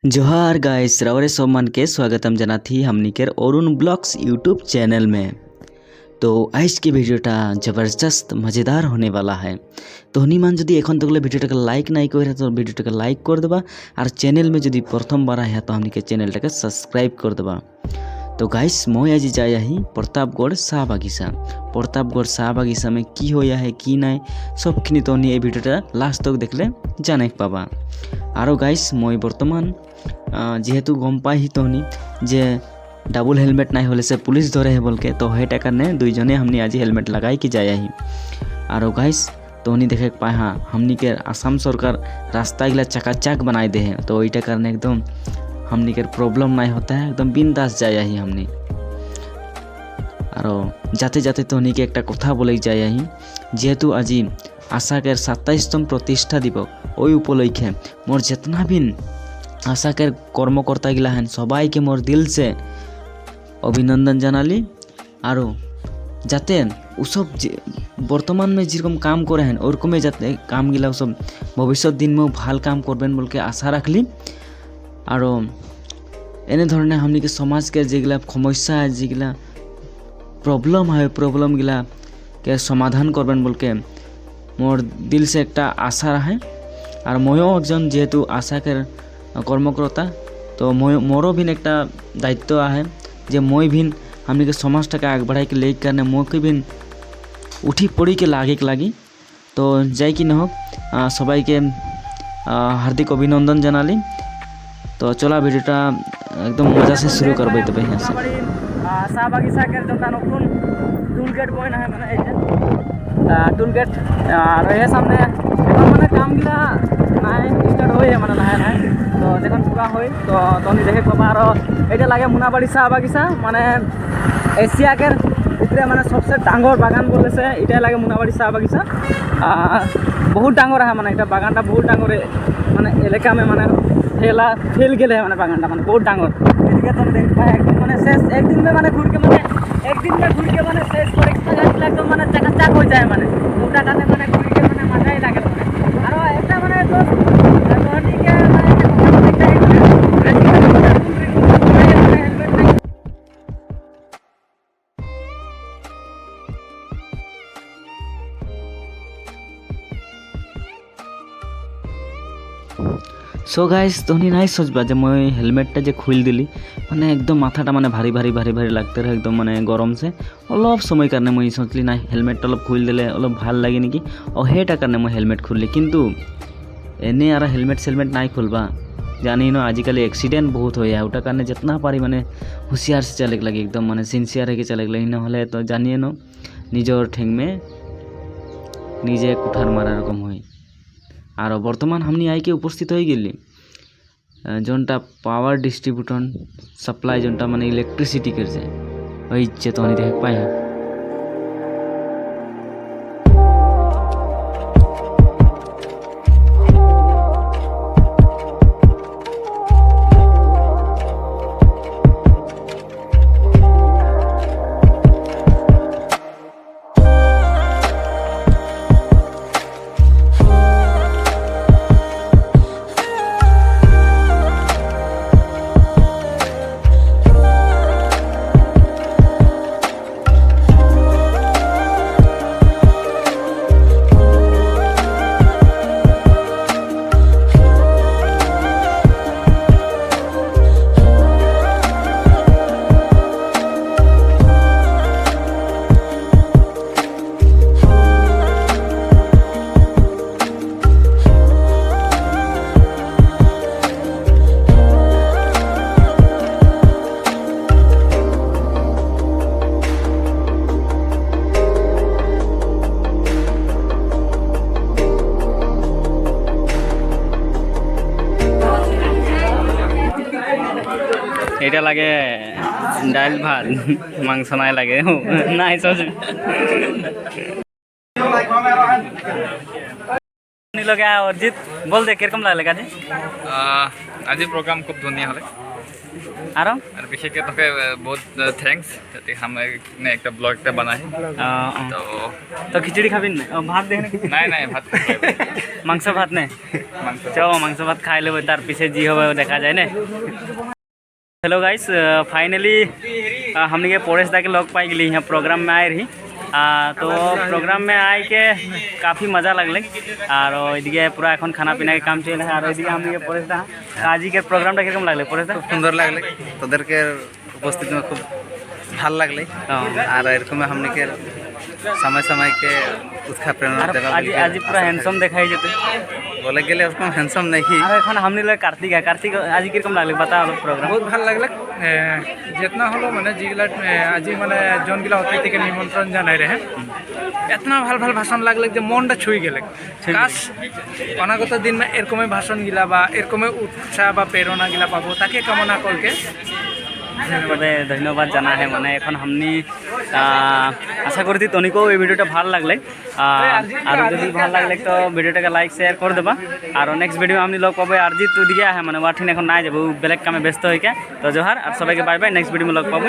जोहार गाइस रवरे सम्मान के स्वागतम जनाथी हमनिकेर अरुण ब्लॉग्स यूट्यूब चैनल में। तो आज की वीडियोटा ज़बरदस्त मज़ेदार होने वाला है। तो हनीमान जदि एखन तक भिडियोटाके लाइक नहीं करे तो भिडियोटाके लाइक कर देबा और चैनल में जदि प्रथम बार आया तो हमनिके चैनलटाके सब्सक्राइब कर देबा। तो गाइस मैं आज जाया ही प्रतापगढ़ शाह बागिचा। प्रतापगढ़ शाह बागिचा में की होया है कि नहीं सबखिनि तो ये भिडियोटा लास्ट तक देखले जाने पाबा। और गाइस मैं बर्तमान जेहेतु गम पाई तहनी जे डबल हेलमेट नहीं होले से पुलिस धरे है बोल के तो हेटा करने दुईजने हमने आज हेलमेट लगाई कि जाया ही। और गाइस तहनी देखे पाए हाँ हमनी के आसाम सरकार रास्ता गिला चकाचक बनाए दे हैं तो वहीटा करने एकदम हमनी के प्रॉब्लम नहीं होता है, एकदम बिंदास जाया ही हमनी। और जाते जाते तहनी के एक कथा बोले जाया ही जेहेतु आज आशा के 27तम प्रतिष्ठा दिवस ओई उपलक्षे मोर जितना भी आशा के कर्मकर्ता गिला हैं सबाई के मोर दिल से अभिनंदन जानाली। और जाते उ सब बर्तमान में जेरकम काम करे हैं ओरकम जाते काम गिला सब भविष्य दिन में भाल काम करबेन बोल के आशा रखली। और एने धरने हमनी के समाज के जेगिला समस्या है जेगिला प्रॉब्लम है प्रॉब्लम गिला के समाधान करबेन बोल के मोर दिल से एक आशा रहे। और मयो एकजन जेहेतु आशा के कर्मकर्ता तो मोरो भी एक दायित्व है जे मैं भी हमनी के समाजटाके आगे बढ़ाई के ले करने मोके भी उठी पड़ी के लगी। तो जाय कि न हो सबाई के हार्दिक अभिनंदन जानाली। तो चला वीडियोटा एकदम मजा से शुरू करबे तबे यहाँ से शाह बागिचा के जोटा नतुन टूल गेट बन है माने टूल गेट और ये सामने এখন মানে কাম গিলা নাই স্টার্ট হয়ে মানে লাহে লাহে তো যখন পুরা হয় তো তনি দেখে পাবা। আর এটা লাগে মুনাবাড়ি শাহ বাগিচা মানে এশিয়া के উপরে মানে सबसे ডাঙর বাগান বলেছে এটাই লাগে মুনাবাড়ি শাহ বাগিচা। बहुत ডাঙর है মানে এটা বাগানটা बहुत ডাঙর মানে এলাকা में মানে फैला फैल गए है মানে বাগানটা মানে बहुत ডাঙর এদিকে তো দেখ পাই একদম মানে শেষ একদিন में মানে ঘুরকে মানে একদিন में ঘুরকে মানে শেষ করে একদম মানে চাকাচাক हो जाए মানে ওটা কানে মানে ঘুরকে মানে মজাই লাগে। আর একটা মানে তো ধরনি के सो गाइस तहनी नहीं सोचबा जे मैं हेलमेटा जे खुल दिली मैंने एकदम माथाटा माने भारी भारी भारी भारी लगते रहे एकदम माने गरम से अलग समय करने मैं सोचली ना हेलमेट अलग खुल दिले अलग भल लगे निकी और हेटा करने मैं हेलमेट खुलली किंतु एने आर हेलमेट सेलमेट नहीं खुलबा जानी न आजिकल एक्सीडेंट बहुत हो है उटा करने जितना पारी माने होशियार से चले लगे एकदम माने सिंसियर है चले लगे ना तो जानिए न निजर ठेंग में निजे कुठार मारा रकम हुई। और बर्तमान हमनी आई के उपस्थित हो गली जोनटा पावर डिस्ट्रीब्यूटर सप्लाई जोनटा माने इलेक्ट्रिसिटी कर जे वही चेतवनी देख पाए हैं। এটা লাগে ডাল ভাত মাংস নাই লাগে নাই সব অরিজিৎ বল দে কিরকম লাগলে কাজে আজি প্রোগ্রাম খুব ধুনিয়া হলে আরও আর বিশেষকে তোকে বহুত থ্যাঙ্কস আমি একটা ব্লগটা বানাই তো তো খিচুড়ি খাবিন না ভাত দেখেন নাই নাই ভাত মাংস ভাত নে মাংস চ মাংস ভাত খাই লেবে তার পিছে জি হবে দেখা যায় না। हेलो गाइस फाइनली हमने के परेश दा के लोग पाई गली यहाँ प्रोग्राम में आए रही तो प्रोग्राम में आए के काफ़ी मज़ा लगल और इदिके पूरा এখন खाना पीना के काम चल है और इदिके हमने के परेश दा आज के प्रोग्रामটা কিরকম লাগলে পরেশ দা? সুন্দর লাগলে তোদেরকে উপস্থিতি খুব ভাল লাগলে আর এরকম हमने समय समय के उत्साह प्रेरणा देवा आज आज पूरा हैंडसम देखाई जेते बोले गेले उसको हैंडसम नहीं और এখন हमने लोग कार्तिक है कार्तिक आज কিরকম লাগলে बताओ प्रोग्राम बहुत ভাল লাগলে जितना हलो মানে যেগুলা আজি মানে জনগুলা অতিথি থেকে নিমন্ত্রণ জানাই রে এতনা ভাল ভাল ভাষণ লাগলে যে মনটা ছুঁই গেলে কাশ অনাগত দিন এরকমই ভাষণ গিলা বা এরকমই উৎসাহ বা প্রেরণা গিলা পাবো তাকে কামনা করকে তবে ধন্যবাদ জানা है মানে এখন हमनी আশা করি তনিকেও এই ভিডিওটা ভাল লাগলে আর যদি ভাল লাগলে তো ভিডিওটাকে লাইক শেয়ার করে দেবা আর নেক্সট ভিডিও আমি লগ পাবো আরজিৎ ওদিকে হ্যাঁ মানে ওয়াঠিন এখন নাই যাবো বেলেগ কামে ব্যস্ত হইকে তো জোহার আর সবাইকে bye bye next video log পাবো।